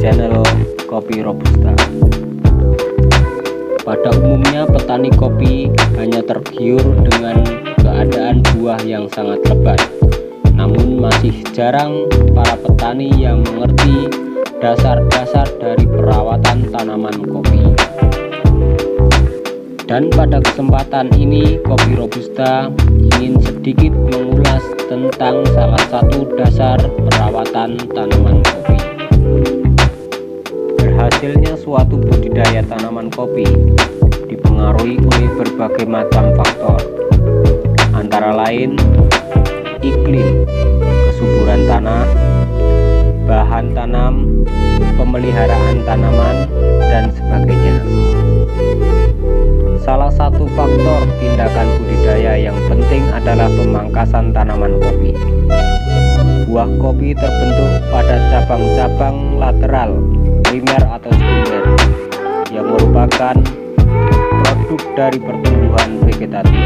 channel Kopi Robusta. Pada umumnya petani kopi hanya tergiur dengan keadaan buah yang sangat lebat. Namun masih jarang para petani yang mengerti dasar-dasar dari perawatan tanaman kopi. Dan pada kesempatan ini Kopi Robusta ingin sedikit mengulas tentang salah satu dasar perawatan tanaman kopi. Berhasilnya suatu budidaya tanaman kopi dipengaruhi oleh berbagai macam faktor, antara lain iklim, kesuburan tanah, bahan tanam, pemeliharaan tanaman, dan sebagainya. Salah satu faktor tindakan budidaya yang penting adalah pemangkasan tanaman kopi. Buah kopi terbentuk pada cabang-cabang lateral, primer atau sekunder, yang merupakan produk dari pertumbuhan vegetatif.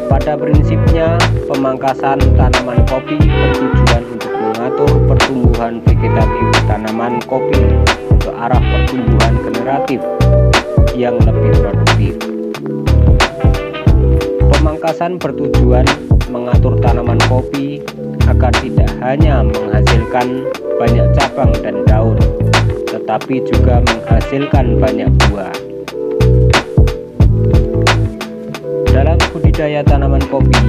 Pada prinsipnya, pemangkasan tanaman kopi bertujuan untuk mengatur pertumbuhan vegetatif tanaman kopi ke arah pertumbuhan generatif yang lebih produktif. Pemangkasan bertujuan mengatur tanaman kopi agar tidak hanya menghasilkan banyak cabang dan daun, tetapi juga menghasilkan banyak buah. Dalam budidaya tanaman kopi,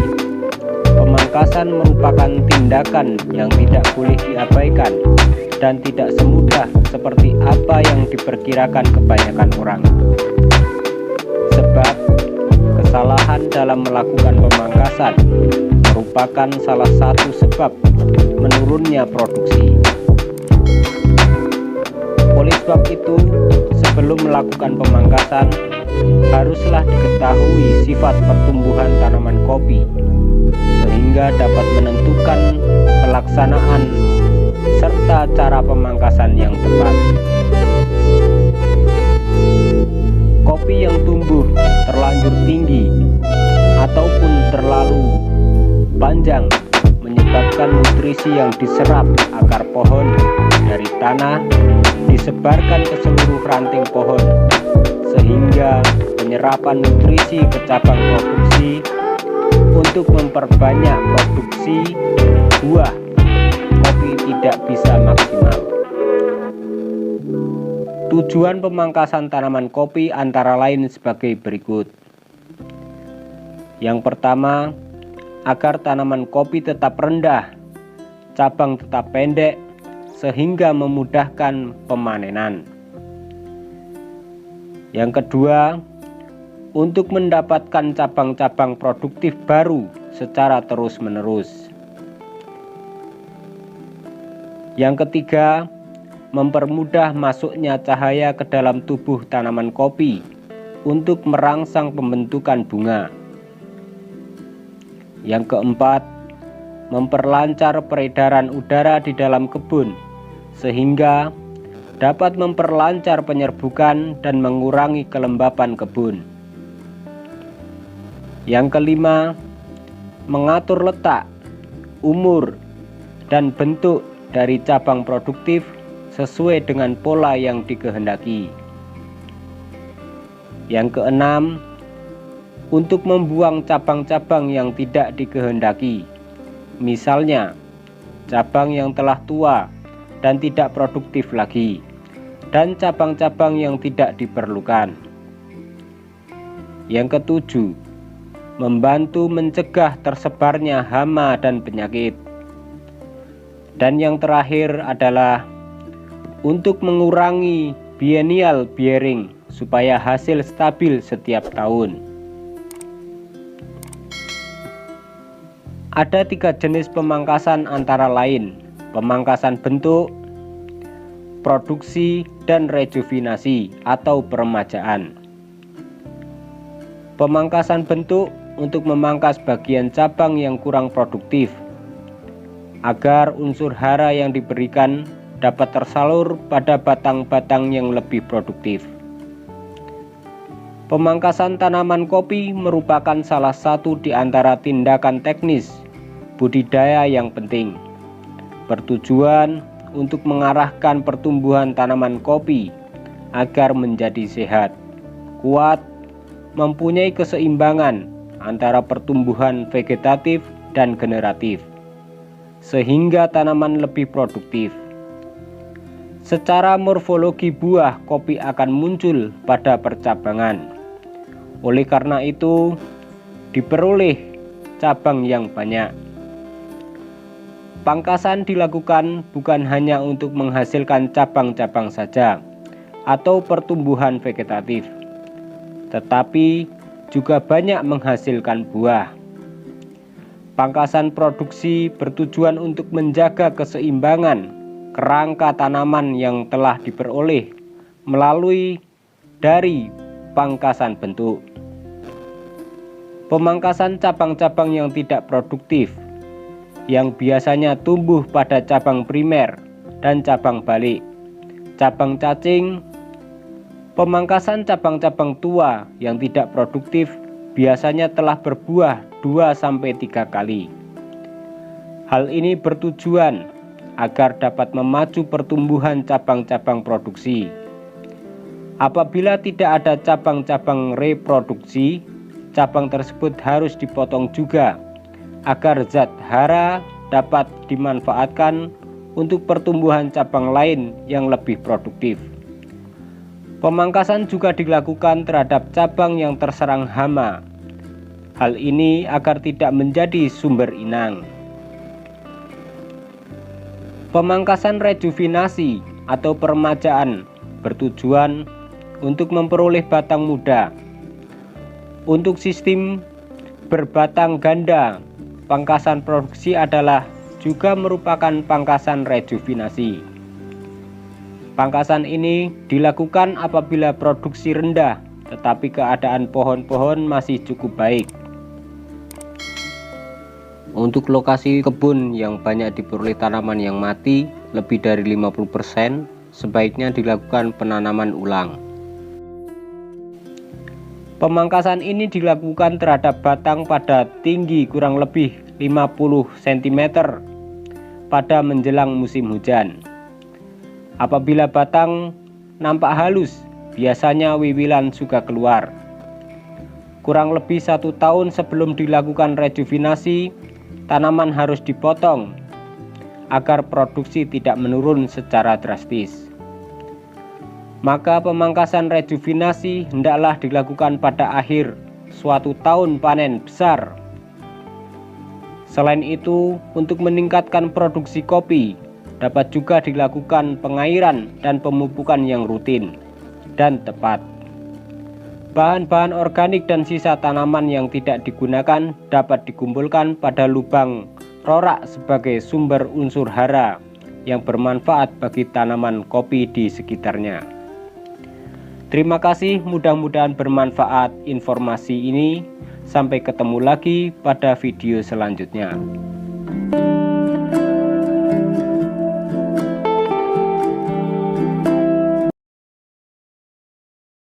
pemangkasan merupakan tindakan yang tidak boleh diabaikan dan tidak semudah seperti apa yang diperkirakan kebanyakan orang. Sebab kesalahan dalam melakukan pemangkasan merupakan salah satu sebab menurunnya produksi. Oleh sebab itu, sebelum melakukan pemangkasan, haruslah diketahui sifat pertumbuhan tanaman kopi, sehingga dapat menentukan pelaksanaan serta cara pemangkasan yang tepat. Kopi yang tumbuh terlanjur tinggi ataupun terlalu panjang menyebabkan nutrisi yang diserap akar pohon dari tanah disebarkan ke seluruh ranting pohon, sehingga penyerapan nutrisi ke cabang produksi untuk memperbanyak produksi buah kopi tidak bisa maksimal. Tujuan pemangkasan tanaman kopi antara lain sebagai berikut. Yang pertama, agar tanaman kopi tetap rendah, cabang tetap pendek, sehingga memudahkan pemanenan. Yang kedua, untuk mendapatkan cabang-cabang produktif baru secara terus-menerus. Yang ketiga, mempermudah masuknya cahaya ke dalam tubuh tanaman kopi untuk merangsang pembentukan bunga. Yang keempat, memperlancar peredaran udara di dalam kebun sehingga dapat memperlancar penyerbukan dan mengurangi kelembapan kebun. Yang kelima, mengatur letak, umur, dan bentuk dari cabang produktif sesuai dengan pola yang dikehendaki. Yang keenam, untuk membuang cabang-cabang yang tidak dikehendaki, misalnya cabang yang telah tua dan tidak produktif lagi, dan cabang-cabang yang tidak diperlukan. Yang ketujuh, membantu mencegah tersebarnya hama dan penyakit. Dan yang terakhir adalah untuk mengurangi biennial bearing supaya hasil stabil setiap tahun. Ada 3 jenis pemangkasan antara lain: pemangkasan bentuk, produksi, dan rejuvenasi atau peremajaan. Pemangkasan bentuk untuk memangkas bagian cabang yang kurang produktif, agar unsur hara yang diberikan dapat tersalur pada batang-batang yang lebih produktif. Pemangkasan tanaman kopi merupakan salah satu di antara tindakan teknis budidaya yang penting, bertujuan untuk mengarahkan pertumbuhan tanaman kopi agar menjadi sehat, kuat, mempunyai keseimbangan antara pertumbuhan vegetatif dan generatif, sehingga tanaman lebih produktif. Secara morfologi buah kopi akan muncul pada percabangan. Oleh karena itu, diperoleh cabang yang banyak. Pangkasan dilakukan bukan hanya untuk menghasilkan cabang-cabang saja atau pertumbuhan vegetatif, tetapi juga banyak menghasilkan buah. Pangkasan produksi bertujuan untuk menjaga keseimbangan kerangka tanaman yang telah diperoleh melalui dari pangkasan bentuk. Pemangkasan cabang-cabang yang tidak produktif yang biasanya tumbuh pada cabang primer dan cabang balik, cabang cacing. Pemangkasan cabang-cabang tua yang tidak produktif biasanya telah berbuah 2-3 kali. Hal ini bertujuan agar dapat memacu pertumbuhan cabang-cabang produksi. Apabila tidak ada cabang-cabang reproduksi, cabang tersebut harus dipotong juga agar zat hara dapat dimanfaatkan untuk pertumbuhan cabang lain yang lebih produktif. Pemangkasan juga dilakukan terhadap cabang yang terserang hama. Hal ini agar tidak menjadi sumber inang. Pemangkasan rejuvenasi atau peremajaan bertujuan untuk memperoleh batang muda. Untuk sistem berbatang ganda, pangkasan produksi adalah juga merupakan pangkasan rejuvenasi. Pangkasan ini dilakukan apabila produksi rendah, tetapi keadaan pohon-pohon masih cukup baik. Untuk lokasi kebun yang banyak diperoleh tanaman yang mati lebih dari 50%, sebaiknya dilakukan penanaman ulang. Pemangkasan ini dilakukan terhadap batang pada tinggi kurang lebih 50 cm pada menjelang musim hujan. Apabila batang nampak halus, biasanya wiwilan sudah keluar. Kurang lebih 1 tahun sebelum dilakukan rejuvenasi, tanaman harus dipotong agar produksi tidak menurun secara drastis. Maka pemangkasan rejuvenasi hendaklah dilakukan pada akhir suatu tahun panen besar. Selain itu, untuk meningkatkan produksi kopi, dapat juga dilakukan pengairan dan pemupukan yang rutin dan tepat. Bahan-bahan organik dan sisa tanaman yang tidak digunakan dapat dikumpulkan pada lubang rorak sebagai sumber unsur hara yang bermanfaat bagi tanaman kopi di sekitarnya. Terima kasih, mudah-mudahan bermanfaat informasi ini. Sampai ketemu lagi pada video selanjutnya.